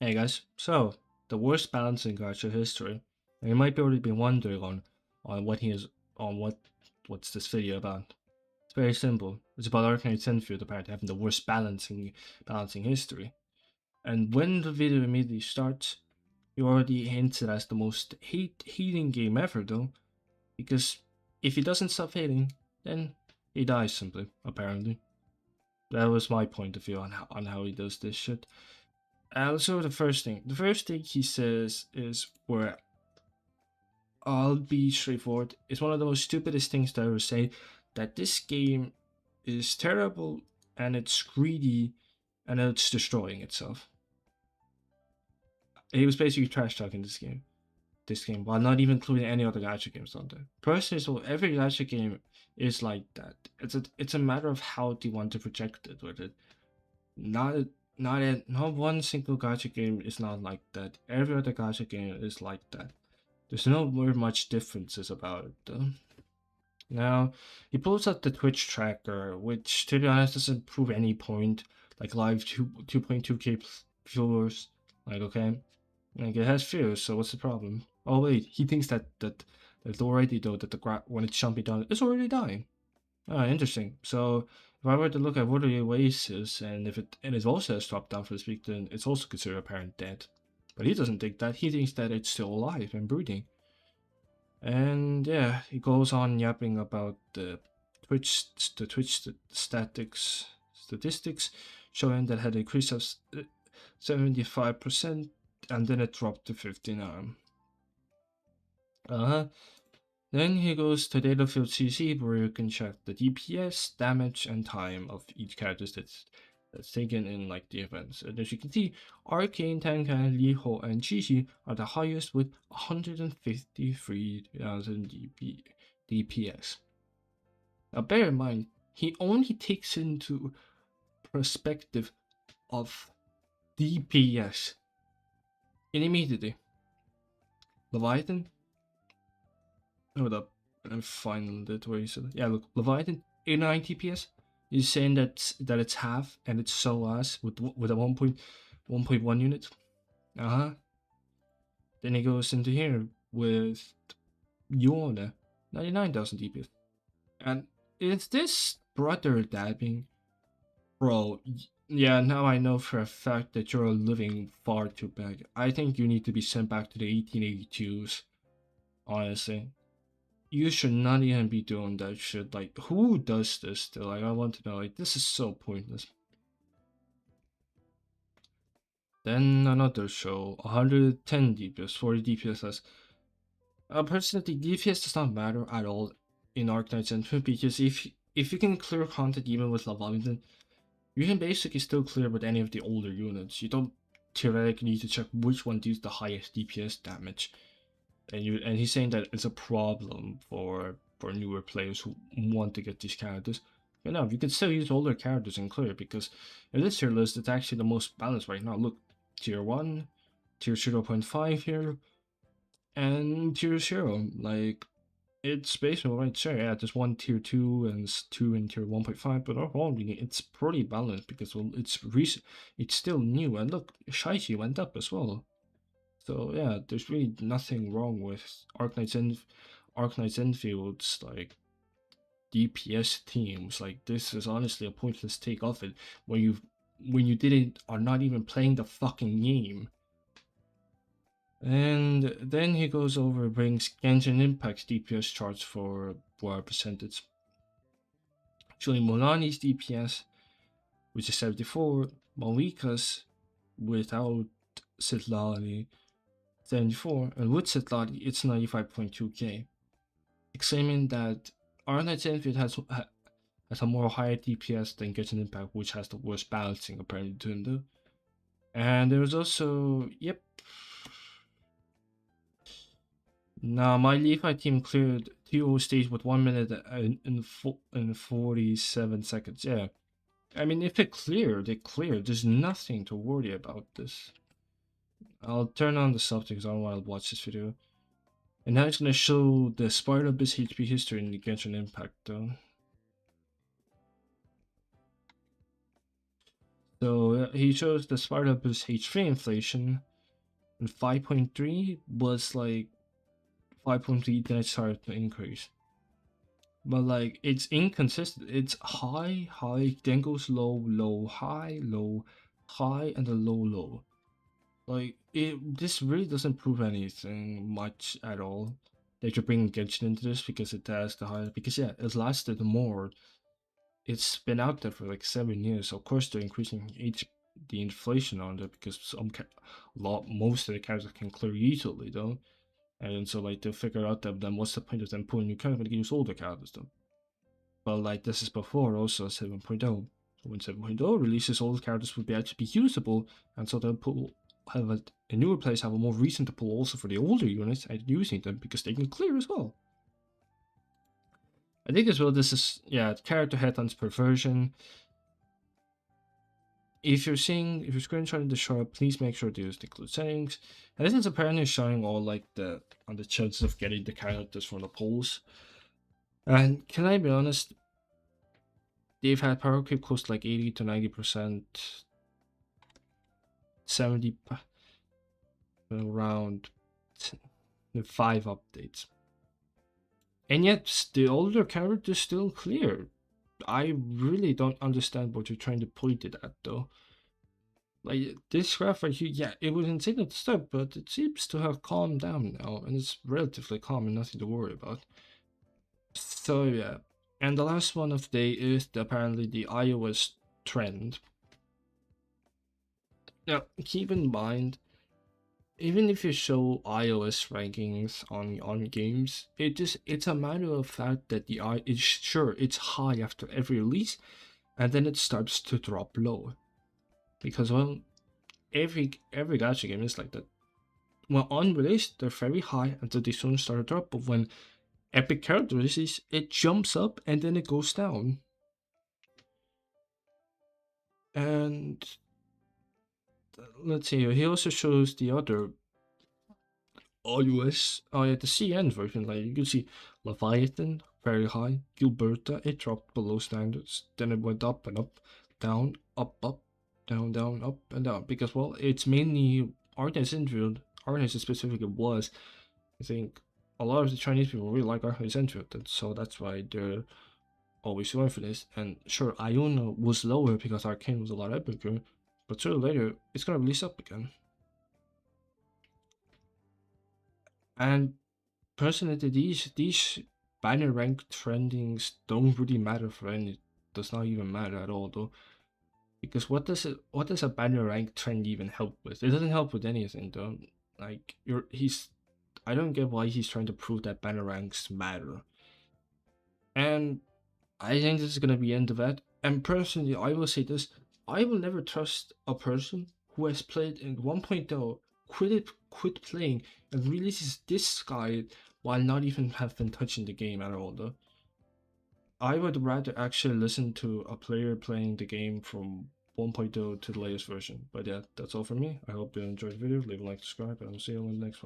Hey guys, so the worst balancing gacha history. And you might be already been wondering on what he is on what's this video about. It's very simple. It's about Arknights Enfield apparently having the worst balancing history. And when the video immediately starts, you already hinted as the most heating game ever though, because if he doesn't stop hating, then he dies simply, apparently. That was my point of view on how he does this shit. Also, the first thing he says is, where I'll be straightforward, it's one of the most stupidest things to ever say, that this game is terrible and it's greedy and it's destroying itself. He was basically trash talking this game, while not even including any other gacha games on there. Personally, so every gacha game is like that. It's a matter of how do you want to project it with it. Not not one single gacha game is not like that. Every other gacha game is like that. There's no very much differences about it though. Now, he pulls out the Twitch tracker, which to be honest doesn't prove any point. Like live 2.2k viewers. Like, okay. Like it has views, so what's the problem? Oh wait, he thinks that already though that when it's jumping down, it's already dying. Ah, interesting. So if I were to look at Watery Oasis, and if it also has dropped down for this week, then it's also considered apparent dead. But he doesn't think that. He thinks that it's still alive and breathing. And yeah, he goes on yapping about the Twitch statistics showing that had increased of 75%, and then it dropped to 59. Uh-huh. Then he goes to Datafield CC, where you can check the DPS, damage, and time of each character that's taken in like the events. And as you can see, Arcane, Tankan, Liho, and Gigi are the highest with 153,000 DPS. Now bear in mind, he only takes into perspective of DPS. And immediately, Leviathan, hold up, and find it where he said, yeah, look, Leviathan, 89 TPS. He's saying that it's half and it's so last with a 1.1 unit. Uh-huh. Then he goes into here with Yona, 99,000 DPS. And is this brother dabbing? Bro, yeah, now I know for a fact that you're living far too big. I think you need to be sent back to the 1882s, honestly. You should not even be doing that shit. Like, who does this still? Like, I want to know. Like, this is so pointless. Then another show, 110 DPS, 40 DPS less. Personally, DPS does not matter at all in Arknights Enfield, because if you can clear content even with Leviathan, you can basically still clear with any of the older units. You don't theoretically need to check which one deals the highest DPS damage. And he's saying that it's a problem for newer players who want to get these characters. You know, you can still use older characters in clear, because in this tier list, it's actually the most balanced right now. Look, tier 1, tier 0.5 here, and tier 0. Like, it's basically right. Sure, yeah, there's one tier 2 and 2 in tier 1.5, but overall, it's pretty balanced because, well, it's recent, it's still new. And look, Shaichi went up as well. So yeah, there's really nothing wrong with Arknights Enfield's like DPS teams. Like, this is honestly a pointless take of it when you didn't are not even playing the fucking game. And then he goes over, brings Genshin Impact's DPS charts for our percentage. Showing Molani's DPS, which is 74, Malika's without Sitlali 74, and with Sitlali it's 95.2k, exclaiming that Arknights Enfield has a more higher DPS than Genshin Impact, which has the worst balancing apparently between them. And there was also, yep. Now my Levi team cleared 2-0 stage with 1 minute and 47 seconds. Yeah, I mean, if it cleared, it cleared. There's nothing to worry about this. I'll turn on the sub because I don't want to watch this video. And now it's going to show the Spiral Abyss HP history in the Genshin Impact though. So he shows the Spartacus H3 inflation, and 5.3 was like 5.3, then it started to increase. But like it's inconsistent. It's high, high, then goes low, low, high, and then low, low. Like this really doesn't prove anything much at all. That you're bringing Genshin into this because it has the high. Because yeah, it lasted more. It's been out there for like 7 years. Of course, they're increasing the inflation on it because most of the characters can clear easily though. And so like to figure out that then what's the point of them pulling new characters when they can use older characters though. But like this is before also 7.0. When 7.0 releases, all the characters would be actually be usable, and so they'll have a newer players have a more reason to pull also for the older units and using them because they can clear as well. I think as well this is character headlines per version. If you're screenshotting the shop, please make sure to use the include settings. And this is apparently showing all like on the chances of getting the characters from the polls. And can I be honest? They've had power creep cost like 80 to 90%, 70 around 5 updates. And yet the older characters still clear. I really don't understand what you're trying to point it at though. Like this graph right here, yeah, it was insane at the start, but it seems to have calmed down now, and it's relatively calm and nothing to worry about. So yeah, and the last one of the day is apparently the iOS trend. Now keep in mind, even if you show iOS rankings on games, it's a matter of fact that the I is sure it's high after every release, and then it starts to drop low, because well, every gacha game is like that. When on release, they're very high until they soon start to drop, but when epic character releases, it jumps up and then it goes down. And let's see, he also shows the other iOS, oh yeah, the CN version. Like you can see Leviathan very high, Gilberta it dropped below standards, then it went up and up, down, up, down, down, up and down. Because well, it's mainly Arknights Enfield. Arknights specifically was, I think, a lot of the Chinese people really like Arknights Enfield, and so that's why they're always going for this. And sure, Iona was lower because Arcane was a lot epicer, but sooner or later it's gonna release up again. And personally, these banner rank trendings don't really matter for any. Does not even matter at all though, because what does a banner rank trend even help with? It doesn't help with anything though. Like I don't get why he's trying to prove that banner ranks matter. And I think this is gonna be the end of that. And personally, I will say this: I will never trust a person who has played in 1.0, quit playing, and releases this guide while not even have been touching the game at all. Though I would rather actually listen to a player playing the game from 1.0 to the latest version. But yeah, that's all for me. I hope you enjoyed the video. Leave a like, subscribe, and I'll see you in the next one.